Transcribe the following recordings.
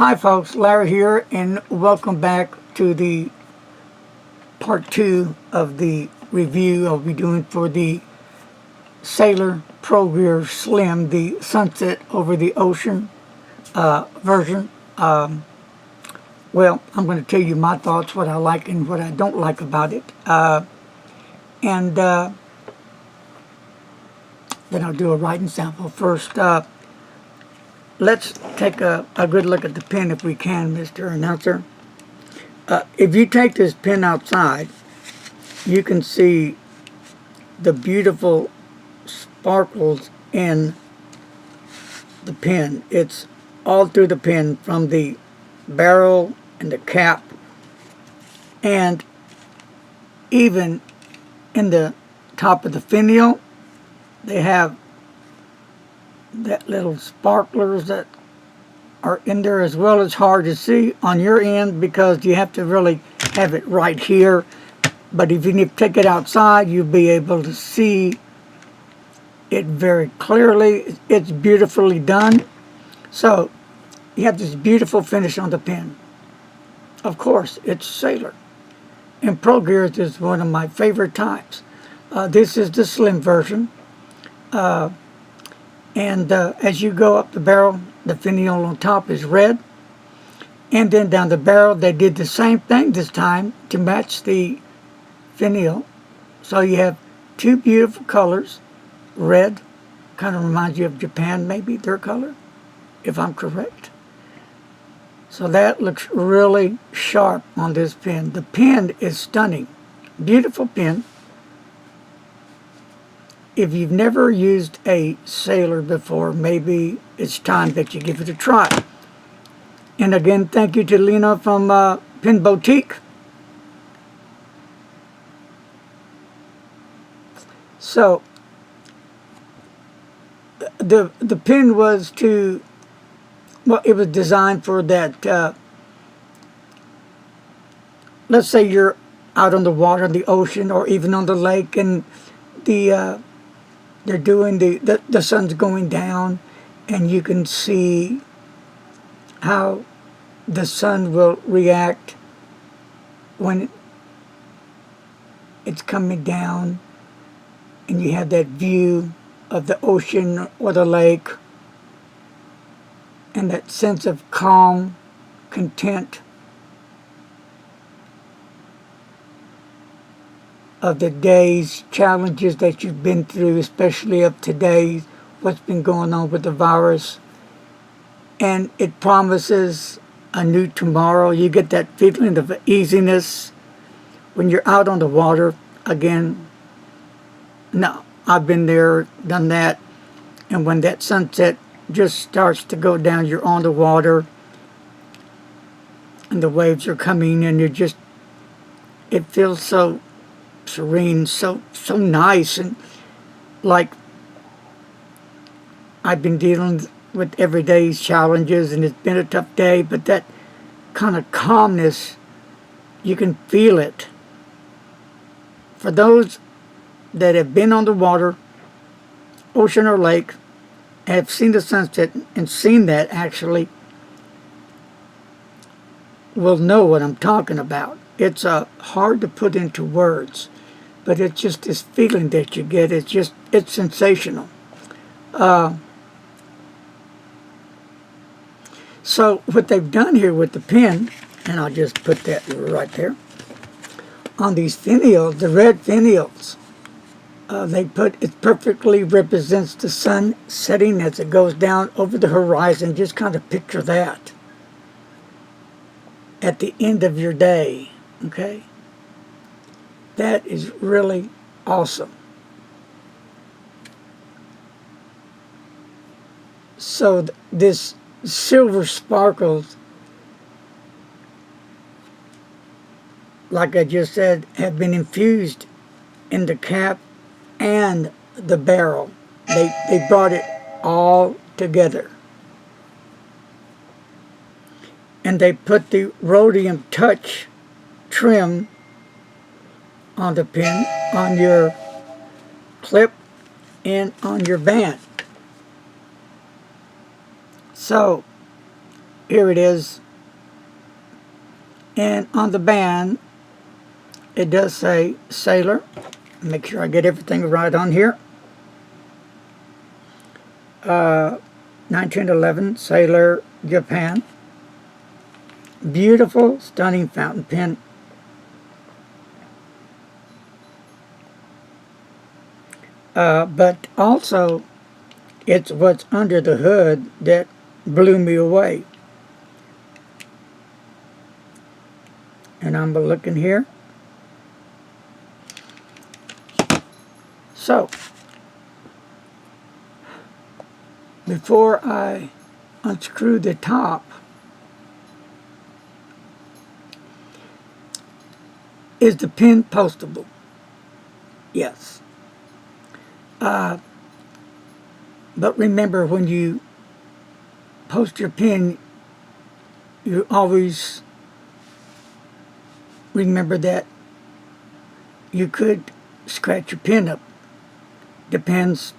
Hi folks, Larry here, and welcome back to the part 2 of the review I'll be doing for the Sailor Pro Gear Slim, the Sunset Over the Ocean version. Well, I'm going to tell you my thoughts, what I like and what I don't like about it. And then I'll do a writing sample. First, let's take a good look at the pen if we can, Mr. Announcer. If you take this pen outside, you can see the beautiful sparkles in the pen. It's all through the pen, from the barrel and the cap, and even in the top of the finial, they have that little sparklers that are in there as well. It's hard to see on your end because you have to really have it right here, but if you take it outside, you'll be able to see it very clearly. It's beautifully done. So you have this beautiful finish on the pen. Of course, it's Sailor, and Pro Gears is one of my favorite types. This is the slim version, and as you go up the barrel, the finial on top is red, and then down the barrel they did the same thing this time to match the finial. So you have two beautiful colors. Red kind of reminds you of Japan, maybe their color, if I'm correct. So that looks really sharp on this pen. The pen is stunning. Beautiful pen. If you've never used a Sailor before, maybe it's time that you give it a try. And again, thank you to Lena from Pen Boutique. So the pen was to, well, it was designed for that, let's say you're out on the water, in the ocean, or even on the lake, and they're doing the sun's going down, and you can see how the sun will react when it's coming down, and you have that view of the ocean or the lake, and that sense of calm, content of the day's challenges that you've been through, especially of today, what's been going on with the virus. And it promises a new tomorrow. You get that feeling of easiness when you're out on the water. Again, no, I've been there, done that, and when that sunset just starts to go down, you're on the water, and the waves are coming, and it feels so serene, so nice, and like I've been dealing with everyday's challenges, and it's been a tough day, but that kind of calmness, you can feel it. For those that have been on the water, ocean or lake, have seen the sunset and seen that actually, will know what I'm talking about. It's hard to put into words, but it's just this feeling that you get. It's sensational. So what they've done here with the pen, and I'll just put that right there, on these finials, the red finials, it perfectly represents the sun setting as it goes down over the horizon. Just kind of picture that at the end of your day, okay? That is really awesome. So this silver sparkles, like I just said, have been infused in the cap and the barrel. They brought it all together. And they put the rhodium touch trim on the pen, on your clip, and on your band. So here it is. And on the band, it does say Sailor. Make sure I get everything right on here. 1911, Sailor, Japan. Beautiful, stunning fountain pen. But also, it's what's under the hood that blew me away. And I'm looking here. So, before I unscrew the top, is the pen postable? Yes. But remember, when you post your pen, you always remember that you could scratch your pen up. Depends.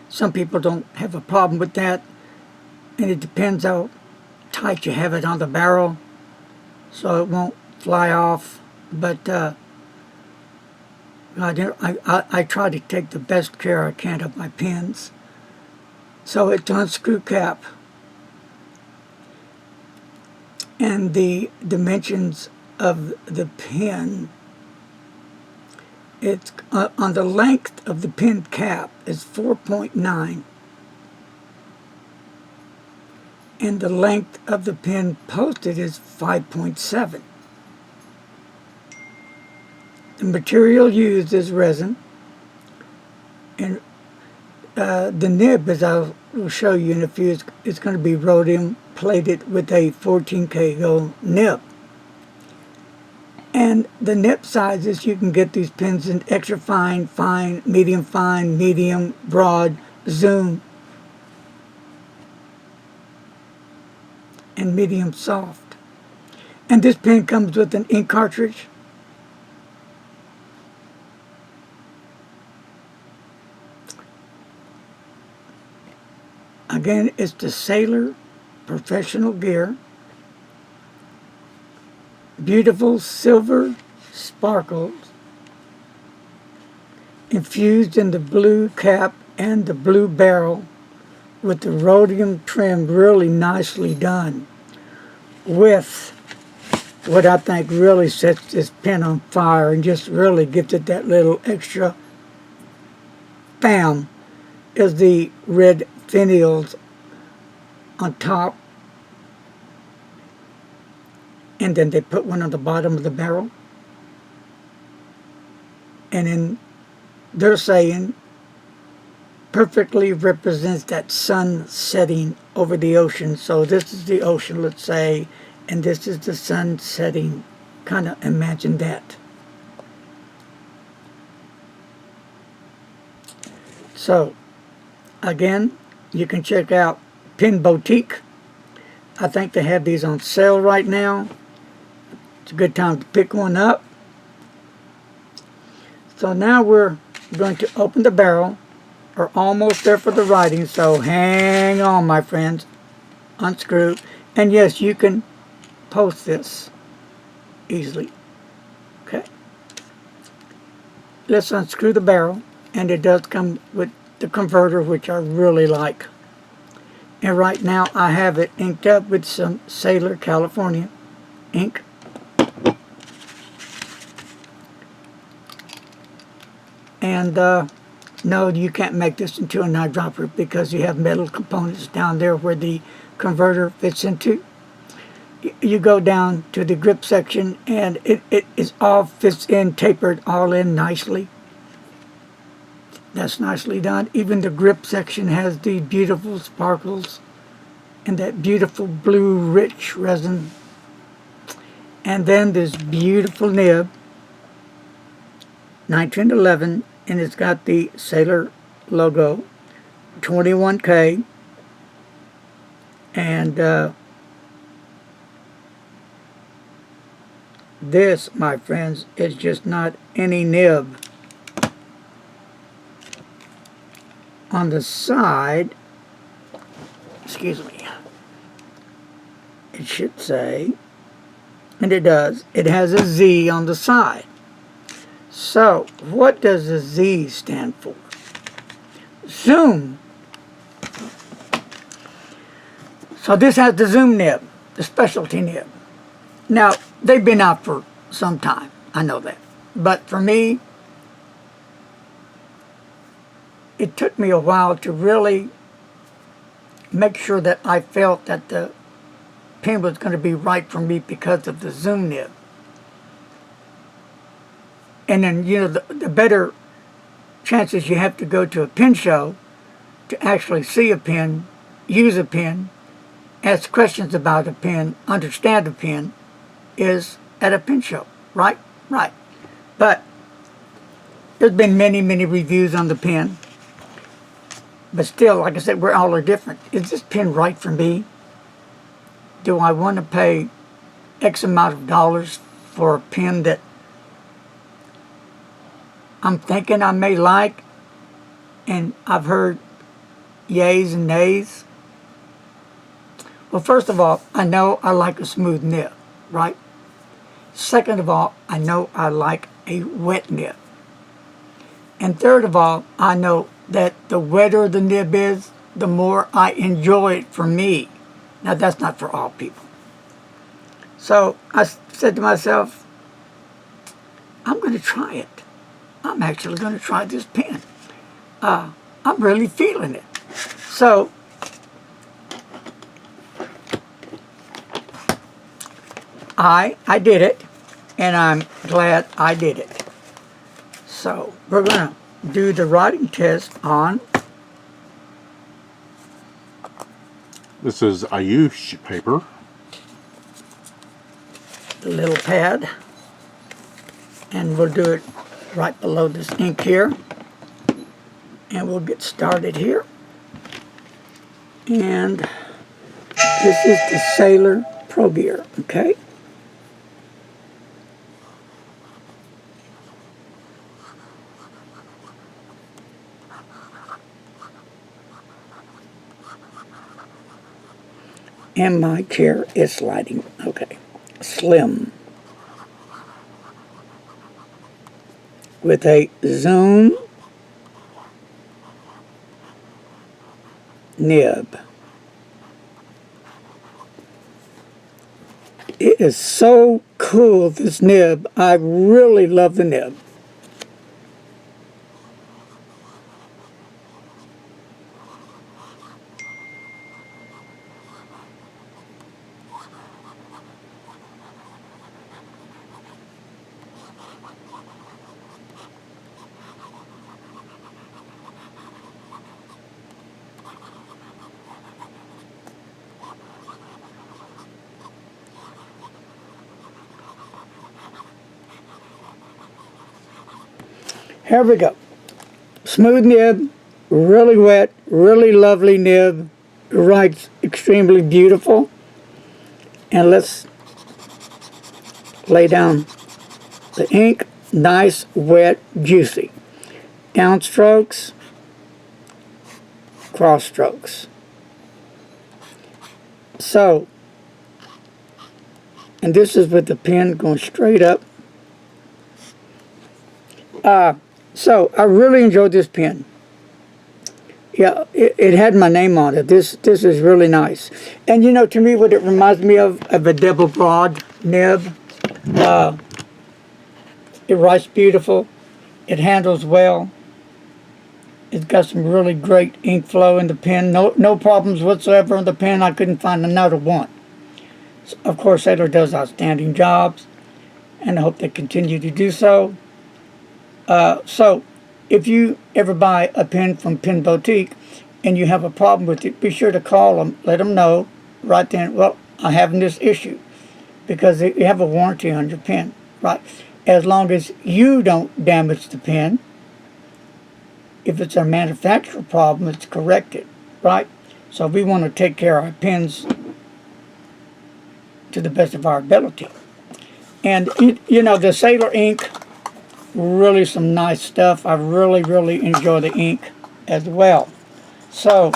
Some people don't have a problem with that, and it depends how tight you have it on the barrel, so it won't fly off. But I try to take the best care I can of my pens. So it's on screw cap, and the dimensions of the pen, it's on the length of the pen cap is 4.9, and the length of the pen posted is 5.7. The material used is resin, and the nib, as I will show you in a few, is going to be rhodium plated with a 14K gold nib. And the nib sizes, you can get these pens in extra fine, fine, medium, broad, zoom, and medium soft. And this pen comes with an ink cartridge. Again, it's the Sailor Professional Gear. Beautiful silver sparkles infused in the blue cap and the blue barrel with the rhodium trim really nicely done, with what I think really sets this pen on fire and just really gives it that little extra bam, is the red Finials on top, and then they put one on the bottom of the barrel, and then they're saying perfectly represents that sun setting over the ocean. So this is the ocean, let's say, and this is the sun setting. Kind of imagine that. So again, you can check out Pen Boutique. I think they have these on sale right now. It's a good time to pick one up. So now we're going to open the barrel. We're almost there for the writing, so hang on, my friends. Unscrew. And yes, you can post this easily. Okay. Let's unscrew the barrel, and it does come with the converter, which I really like. And right now I have it inked up with some Sailor California ink. And no, you can't make this into an eyedropper because you have metal components down there where the converter fits into. You go down to the grip section, and it is all fits in, tapered all in nicely. That's nicely done. Even the grip section has the beautiful sparkles and that beautiful blue rich resin. And then this beautiful nib, 1911, and it's got the Sailor logo, 21K, and this, my friends, is just not any nib. On the side, excuse me, it should say, and it does, it has a Z on the side. So, what does the Z stand for? Zoom. So this has the zoom nib, the specialty nib. Now, they've been out for some time, I know that. But for me, it took me a while to really make sure that I felt that the pen was going to be right for me because of the zoom nib. And then, you know, the better chances you have to go to a pen show to actually see a pen, use a pen, ask questions about a pen, understand a pen, is at a pen show, right? Right. But there's been many, many reviews on the pen. But still, like I said, we're all are different. Is this pen right for me? Do I want to pay X amount of dollars for a pen that I'm thinking I may like, and I've heard yays and nays? Well, first of all, I know I like a smooth nib, right? Second of all, I know I like a wet nib. And third of all, I know that the wetter the nib is, the more I enjoy it for me. Now, that's not for all people. So I said to myself, I'm going to try it. I'm actually going to try this pen. I'm really feeling it. So I did it, and I'm glad I did it. So we're going to do the writing test on. This is Ayush paper. The little pad. And we'll do it right below this ink here. And we'll get started here. And this is the Sailor Pro Gear, okay? And my chair is sliding. Okay. Slim. With a zoom nib. It is so cool, this nib. I really love the nib. Here we go. Smooth nib, really wet, really lovely nib. Writes extremely beautiful. And let's lay down the ink. Nice, wet, juicy. Downstrokes, cross strokes. So, and this is with the pen going straight up. So I really enjoyed this pen. Yeah, it had my name on it. This is really nice. And you know, to me, what it reminds me of a double broad nib. It writes beautiful. It handles well. It's got some really great ink flow in the pen. No problems whatsoever in the pen. I couldn't find another one. So, of course, Sailor does outstanding jobs, and I hope they continue to do so. So, if you ever buy a pen from Pen Boutique and you have a problem with it, be sure to call them, let them know right then, well, I'm having this issue, because you have a warranty on your pen, right? As long as you don't damage the pen. If it's a manufacturer problem, it's corrected, right? So we want to take care of our pens to the best of our ability. And, you know, the Sailor ink, really some nice stuff. I really enjoy the ink as well. So,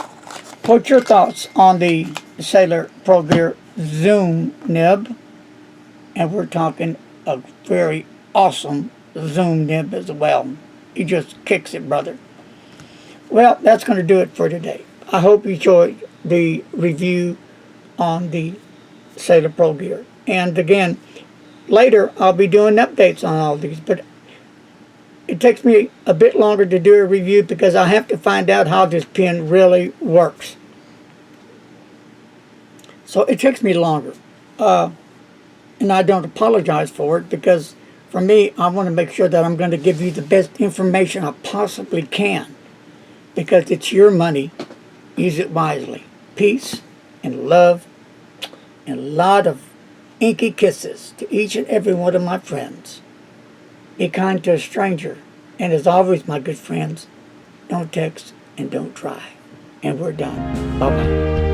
what's your thoughts on the Sailor Pro Gear Zoom nib, and we're talking a very awesome Zoom nib as well. He just kicks it, brother. Well, that's going to do it for today. I hope you enjoyed the review on the Sailor Pro gear. And again, later I'll be doing updates on all these, but it takes me a bit longer to do a review because I have to find out how this pen really works. So it takes me longer. And I don't apologize for it, because for me, I want to make sure that I'm going to give you the best information I possibly can, because it's your money. Use it wisely. Peace and love and a lot of inky kisses to each and every one of my friends. Be kind to a stranger. And as always, my good friends, don't text and don't try. And we're done. Bye-bye.